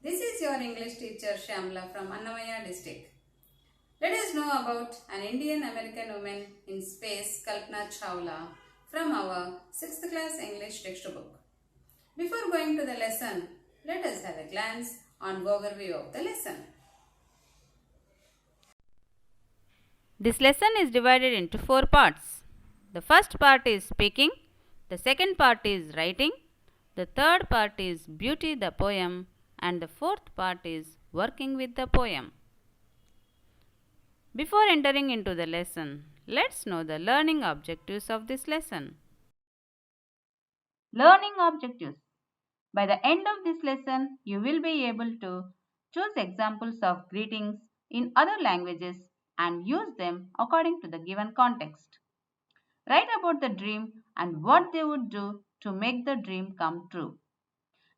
This is your English teacher Shamla from Annamaya district. Let us know about an Indian American woman in space, Kalpana Chavla, from our 6th class English textbook. Before going to the lesson, let us have a glance on overview of the lesson. This lesson is divided into 4 parts. The first part is speaking, the second part is writing, the third part is beauty the poem, and the fourth part is working with the poem. Before entering into the lesson, let's know the learning objectives of this lesson. Learning objectives. By the end of this lesson, you will be able to choose examples of greetings in other languages and use them according to the given context. Write about the dream and what they would do to make the dream come true.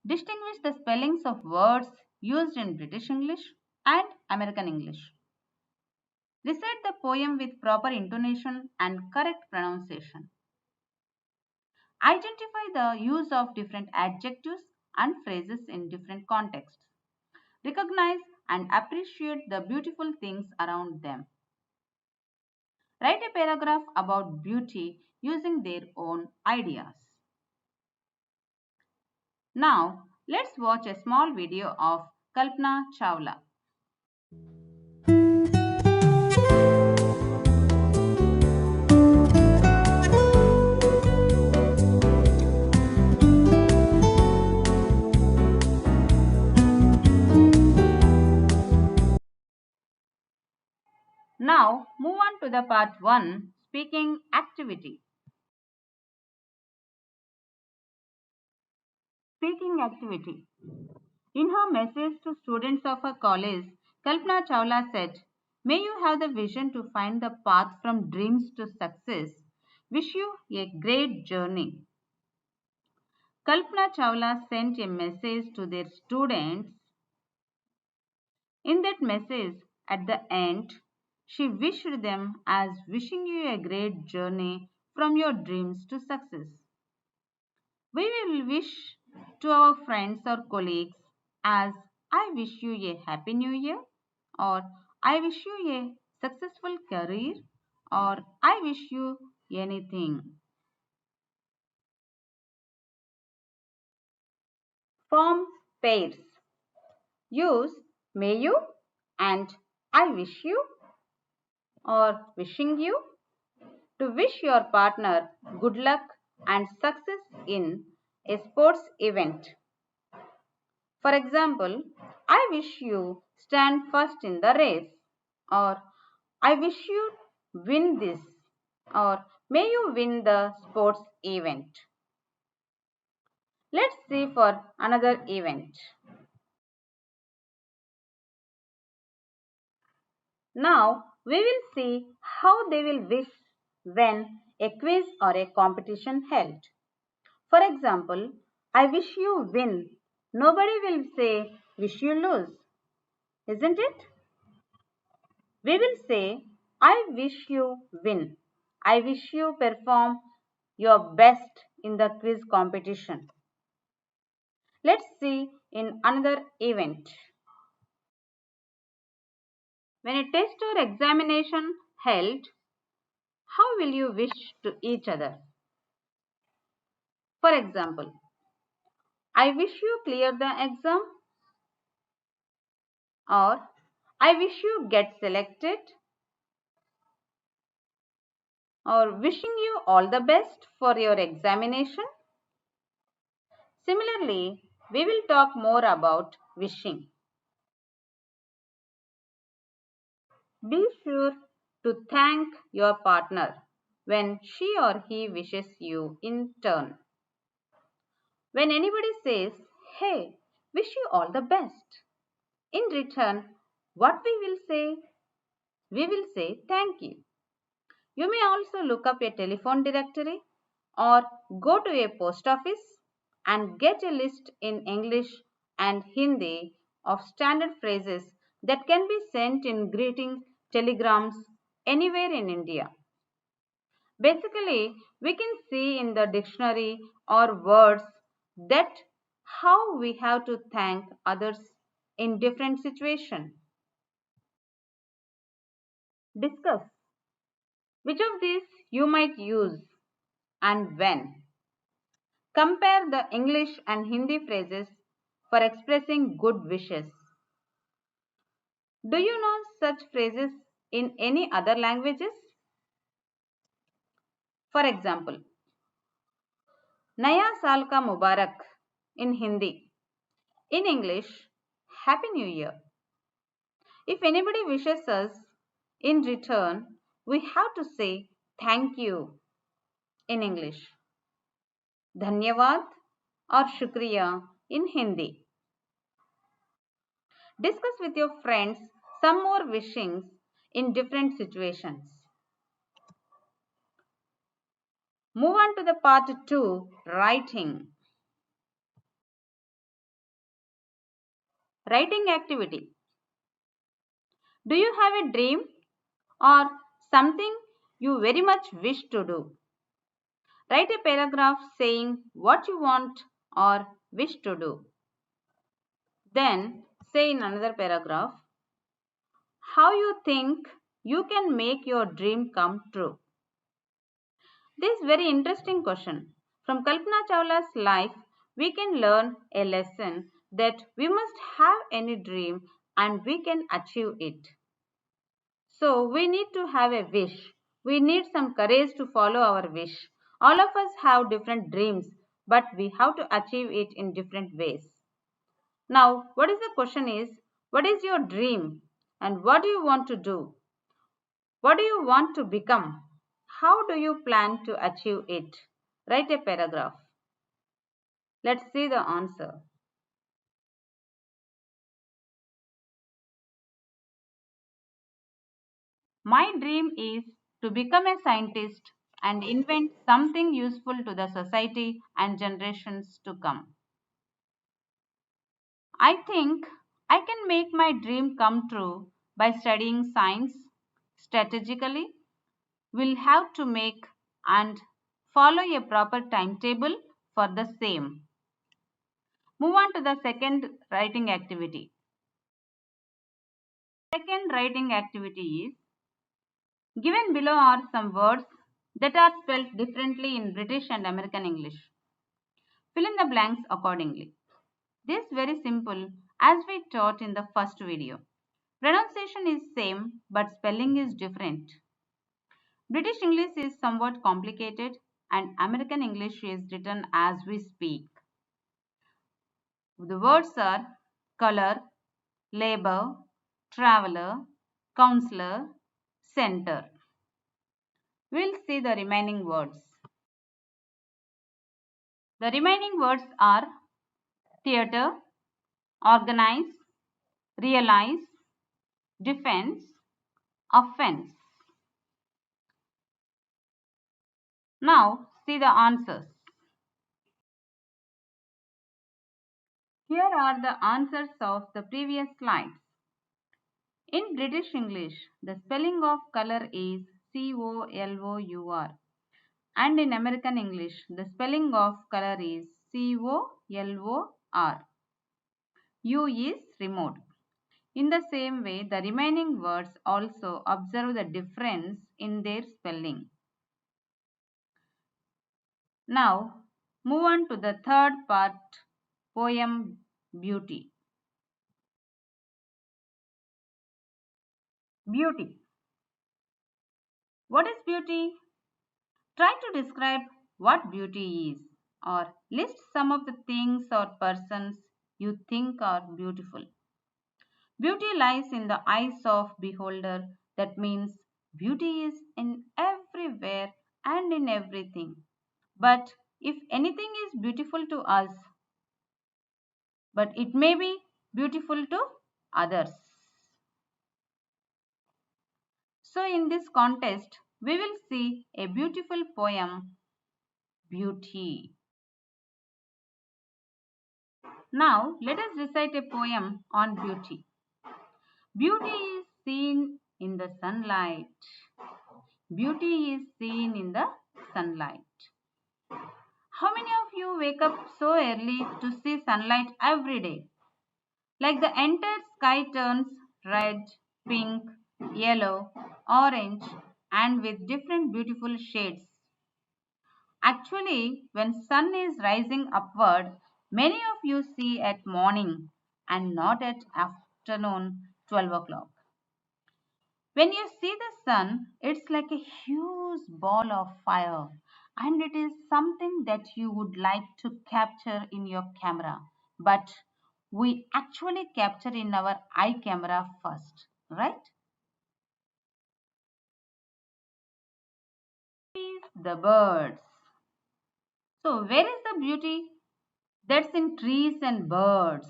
Distinguish the spellings of words used in British English and American English. Recite the poem with proper intonation and correct pronunciation. Identify the use of different adjectives and phrases in different contexts. Recognize and appreciate the beautiful things around them. Write a paragraph about beauty using their own ideas. Now, let's watch a small video of Kalpana Chavla. Now, move on to the part 1, speaking activity. Speaking activity. In her message to students of her college, Kalpana Chavla said, "May you have the vision to find the path from dreams to success. Wish you a great journey." Kalpana Chavla sent a message to their students. In that message, at the end, she wished them as wishing you a great journey from your dreams to success. We will wish to our friends or colleagues as I wish you a happy new year, or I wish you a successful career, or I wish you anything. Form pairs. Use may you and I wish you or wishing you to wish your partner good luck and success in a sports event. For example, I wish you stand first in the race, or I wish you win this, or may you win the sports event. Let's see for another event. Now we will see how they will wish when a quiz or a competition held. For example, I wish you win. Nobody will say wish you lose, isn't it? We will say I wish you win. I wish you perform your best in the quiz competition. Let's see in another event. When a test or examination held, how will you wish to each other? For example, I wish you clear the exam, or I wish you get selected, or wishing you all the best for your examination. Similarly, we will talk more about wishing. Be sure to thank your partner when she or he wishes you in turn. When anybody says, "Hey, wish you all the best," in return, what we will say? We will say thank you. You may also look up a telephone directory or go to a post office and get a list in English and Hindi of standard phrases that can be sent in greeting telegrams anywhere in India. Basically, we can see in the dictionary or words that how we have to thank others in different situations. Discuss which of these you might use and when. Compare the English and Hindi phrases for expressing good wishes. Do you know such phrases in any other languages? For example, Naya Saal ka Mubarak in Hindi. In English, Happy New Year. If anybody wishes us in return, we have to say thank you in English. Dhanyavad or Shukriya in Hindi. Discuss with your friends some more wishings in different situations. Move on to the part 2, writing. Writing activity. Do you have a dream or something you very much wish to do? Write a paragraph saying what you want or wish to do. Then say in another paragraph how you think you can make your dream come true. This very interesting question. From Kalpana Chavla's life, we can learn a lesson that we must have any dream and we can achieve it. So we need to have a wish. We need some courage to follow our wish. All of us have different dreams, but we have to achieve it in different ways. Now, what is the question is, what is your dream and what do you want to do? What do you want to become? How do you plan to achieve it? Write a paragraph. Let's see the answer. My dream is to become a scientist and invent something useful to the society and generations to come. I think I can make my dream come true by studying science strategically. We'll have to make and follow a proper timetable for the same. Move on to the second writing activity. Second writing activity is given below are some words that are spelled differently in British and American English. Fill in the blanks accordingly. This is very simple as we taught in the first video. Pronunciation is same but spelling is different. British English is somewhat complicated and American English is written as we speak. The words are color, labor, traveler, counselor, center. We'll see the remaining words. The remaining words are theatre, organize, realize, defense, offense. Now see the answers. Here are the answers of the previous slides. In British English, the spelling of color is C-O-L-O-U-R. And in American English, the spelling of color is C-O-L-O-R. U is removed. In the same way, the remaining words also observe the difference in their spelling. Now, move on to the third part, poem Beauty. Beauty. What is beauty? Try to describe what beauty is or list some of the things or persons you think are beautiful. Beauty lies in the eyes of beholder. That means beauty is in everywhere and in everything. But if anything is beautiful to us, but it may be beautiful to others. So in this contest, we will see a beautiful poem, Beauty. Now let us recite a poem on beauty. Beauty is seen in the sunlight. Beauty is seen in the sunlight. How many of you wake up so early to see sunlight every day? Like the entire sky turns red, pink, yellow, orange, and with different beautiful shades. Actually, when sun is rising upward, many of you see at morning and not at afternoon 12 o'clock. When you see the sun, it's like a huge ball of fire, and it is something that you would like to capture in your camera. But we actually capture in our eye camera first, right? The birds. So, where is the beauty? That's in trees and birds.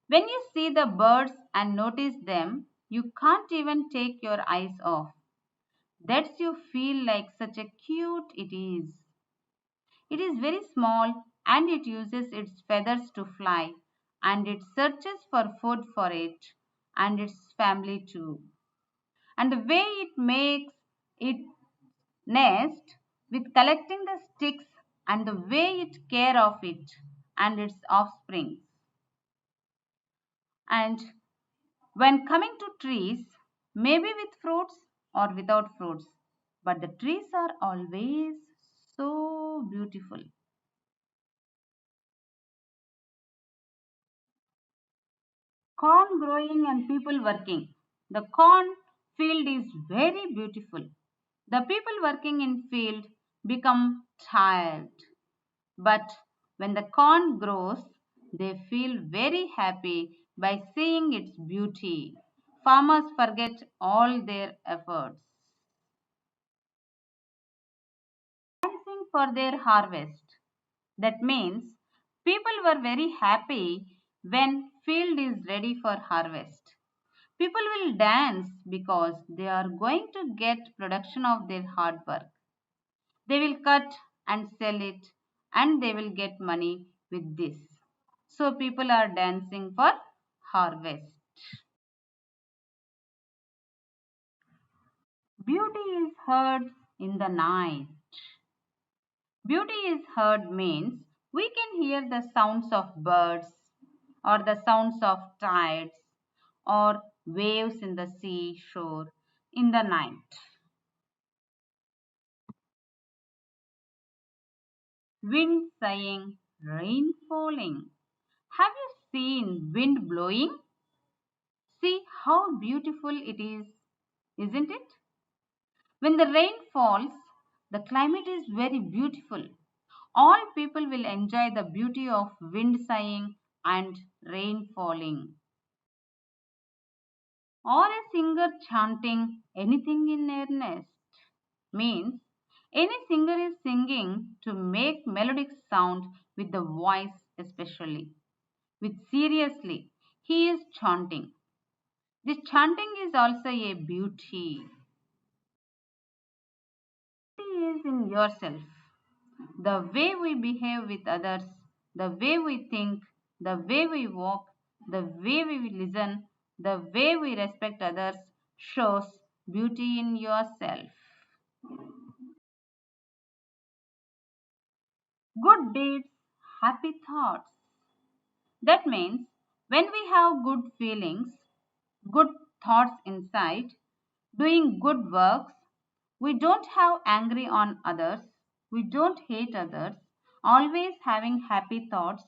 When you see the birds and notice them, you can't even take your eyes off. That's you feel like such a cute it is. It is very small and it uses its feathers to fly and it searches for food for it and its family too. And the way it makes it nest with collecting the sticks and the way it care of it and its offspring. And when coming to trees, maybe with fruits or without fruits, but the trees are always so beautiful. Corn growing and people working. The corn field is very beautiful. The people working in field become tired. But when the corn grows, they feel very happy by seeing its beauty. Farmers forget all their efforts. Dancing for their harvest. That means people were very happy when field is ready for harvest. People will dance because they are going to get production of their hard work. They will cut and sell it and they will get money with this. So people are dancing for harvest. Beauty is heard in the night. Beauty is heard means we can hear the sounds of birds or the sounds of tides or waves in the seashore in the night. Wind sighing, rain falling. Have you seen wind blowing? See how beautiful it is, isn't it? When the rain falls, the climate is very beautiful. All people will enjoy the beauty of wind sighing and rain falling. Or a singer chanting anything in earnest means any singer is singing to make melodic sound with the voice especially. With seriously, he is chanting. This chanting is also a beauty. Beauty is in yourself. The way we behave with others, the way we think, the way we walk, the way we listen, the way we respect others shows beauty in yourself. Good deeds, happy thoughts. That means when we have good feelings, good thoughts inside, doing good works, we don't have angry on others, we don't hate others, always having happy thoughts.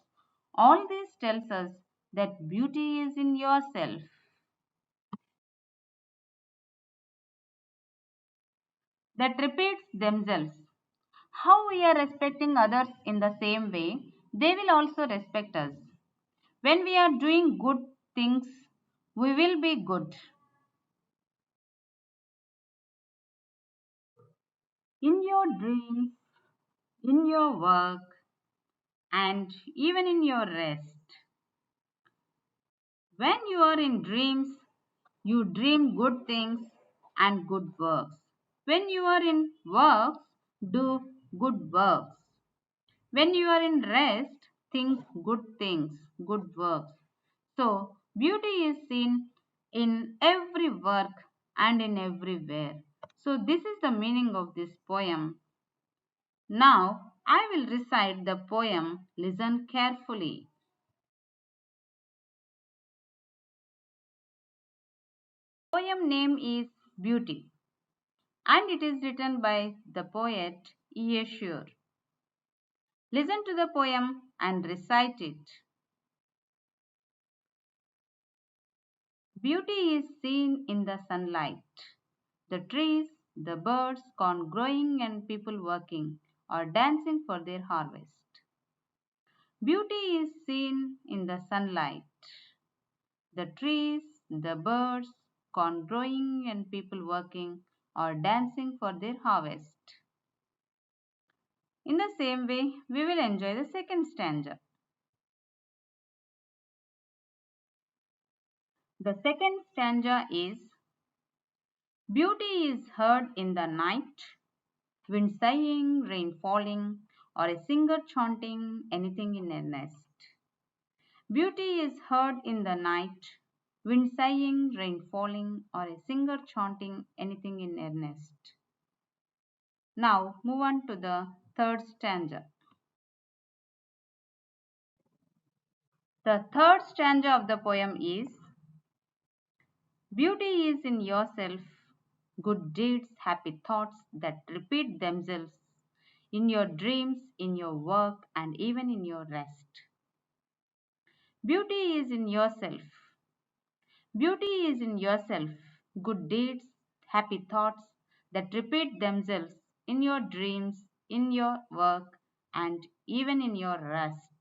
All this tells us that beauty is in yourself. That repeats themselves. How we are respecting others in the same way, they will also respect us. When we are doing good things, we will be good. In your dreams, in your work, and even in your rest. When you are in dreams, you dream good things and good works. When you are in works, do good works. When you are in rest, think good things, good works. So, beauty is seen in every work and in everywhere. So, this is the meaning of this poem. Now, I will recite the poem. Listen carefully. Poem name is Beauty and it is written by the poet E. A. Shure. Listen to the poem and recite it. Beauty is seen in the sunlight. The trees, the birds, corn growing and people working or dancing for their harvest. Beauty is seen in the sunlight. The trees, the birds, corn growing and people working or dancing for their harvest. In the same way, we will enjoy the second stanza. The second stanza is Beauty is heard in the night, wind sighing, rain falling, or a singer chanting anything in earnest. Beauty is heard in the night, wind sighing, rain falling, or a singer chanting anything in earnest. Now move on to the third stanza. The third stanza of the poem is Beauty is in yourself, good deeds, happy thoughts that repeat themselves in your dreams, in your work, and even in your rest. Beauty is in yourself. Beauty is in yourself, good deeds, happy thoughts that repeat themselves in your dreams, in your work, and even in your rest.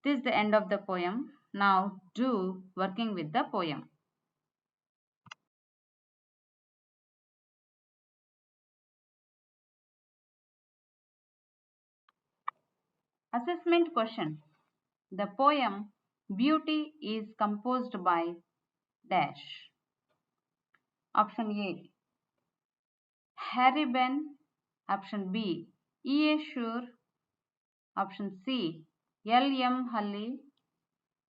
This is the end of the poem. Now do working with the poem. Assessment question. The poem Beauty is composed by dash. Option A. Harry Ben. Option B. E. A. Shure. Option C. L. M. Hully.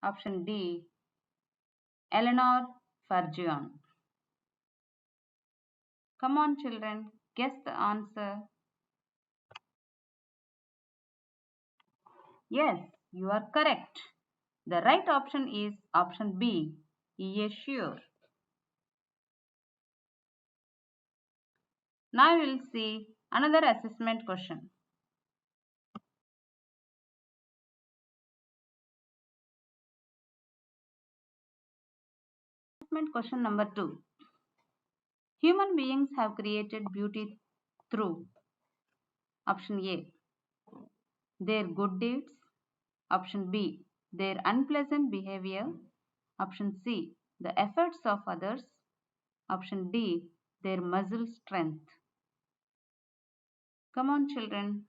Option D. Eleanor Farjeon. Come on, children, guess the answer. Yes, you are correct. The right option is option B. E. A. Shure. Now we will see another assessment question. Assessment question number 2. Human beings have created beauty through option A. Their good deeds. Option B. Their unpleasant behavior. Option C. The efforts of others. Option D. Their muscle strength. Come on, children.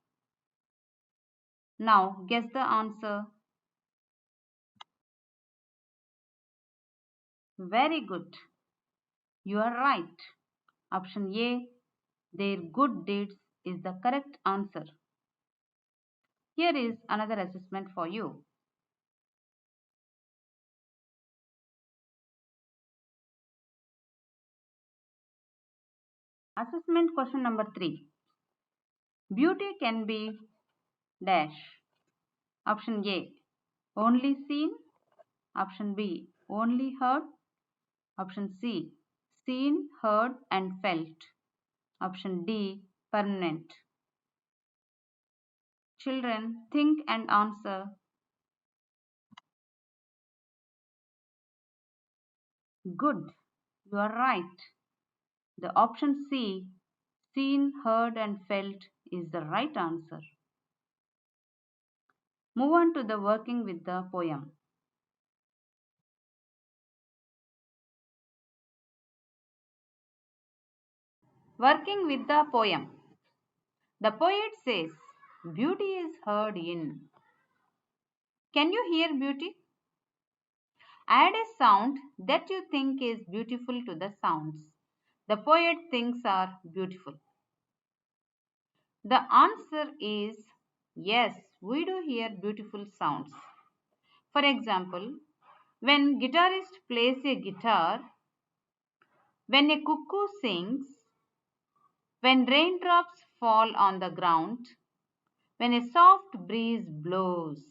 Now guess the answer. Very good. You are right. Option A. Their good deeds is the correct answer. Here is another assessment for you. Assessment question number 3. Beauty can be dash. Option A. Only seen. Option B. Only heard. Option C. Seen, heard and felt. Option D. Permanent. Children, think and answer. Good. You are right. The option C, seen, heard and felt is the right answer. Move on to the working with the poem. Working with the poem. The poet says, beauty is heard in. Can you hear beauty? Add a sound that you think is beautiful to the sounds the poet thinks are beautiful. The answer is yes, we do hear beautiful sounds. For example, when guitarist plays a guitar, when a cuckoo sings, when raindrops fall on the ground, when a soft breeze blows.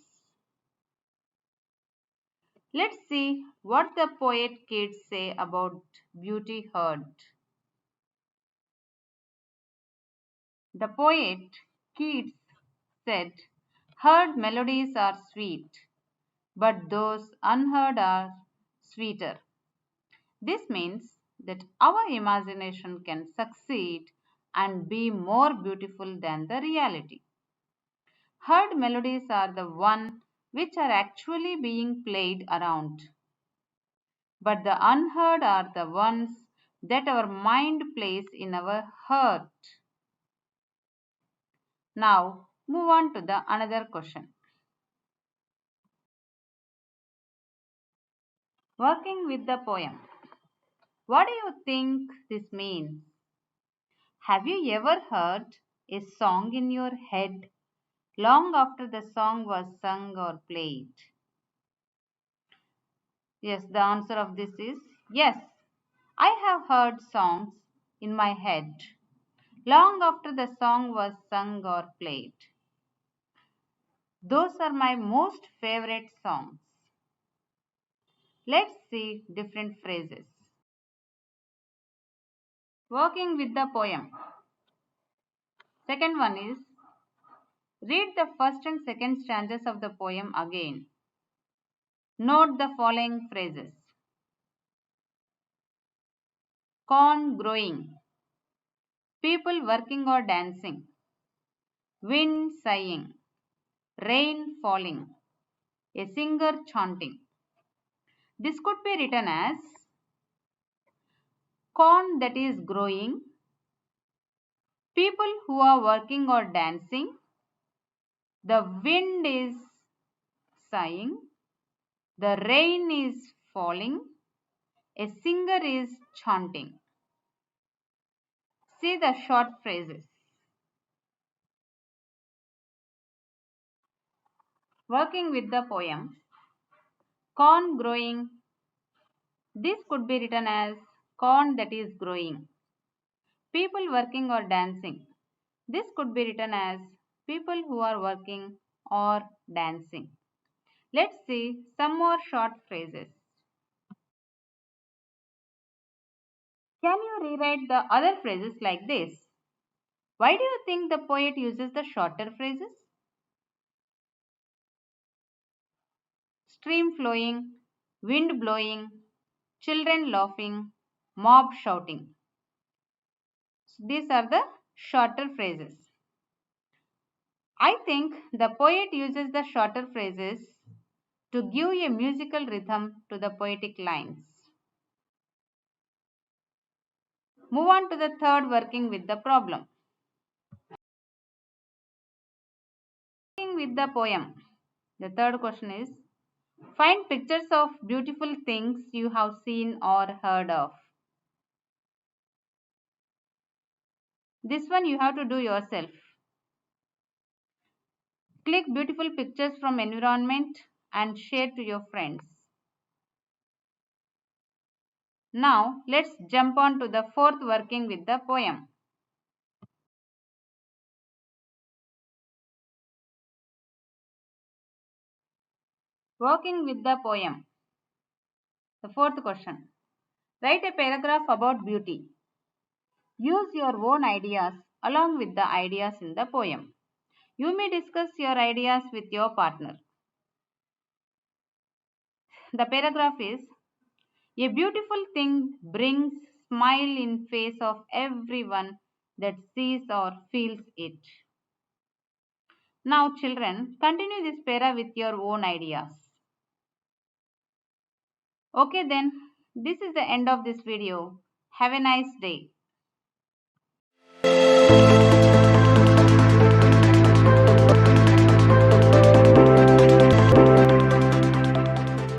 Let's see what the poet kids say about beauty heard. The poet Keats said, heard melodies are sweet, but those unheard are sweeter. This means that our imagination can succeed and be more beautiful than the reality. Heard melodies are the one which are actually being played around, but the unheard are the ones that our mind plays in our heart. Now move on to the another question. Working with the poem. What do you think this means? Have you ever heard a song in your head long after the song was sung or played? Yes, the answer of this is yes. I have heard songs in my head long after the song was sung or played. Those are my most favorite songs. Let's see different phrases. Working with the poem. Second one is read the first and second stanzas of the poem again. Note the following phrases. Corn growing. People working or dancing. Wind sighing. Rain falling. A singer chanting. This could be written as corn that is growing, people who are working or dancing, the wind is sighing, the rain is falling, a singer is chanting. See the short phrases. Working with the poem, corn growing. This could be written as corn that is growing. People working or dancing. This could be written as people who are working or dancing. Let's see some more short phrases. Can you rewrite the other phrases like this? Why do you think the poet uses the shorter phrases? Stream flowing, wind blowing, children laughing, mob shouting. So these are the shorter phrases. I think the poet uses the shorter phrases to give a musical rhythm to the poetic lines. Move on to the third, working with the problem. Working with the poem. The third question is, find pictures of beautiful things you have seen or heard of. This one you have to do yourself. Click beautiful pictures from environment and share to your friends. Now let's jump on to the fourth, working with the poem. Working with the poem. The fourth question. Write a paragraph about beauty. Use your own ideas along with the ideas in the poem. You may discuss your ideas with your partner. The paragraph is, a beautiful thing brings smile in face of everyone that sees or feels it. Now children, continue this para with your own ideas. Okay then, this is the end of this video. Have a nice day.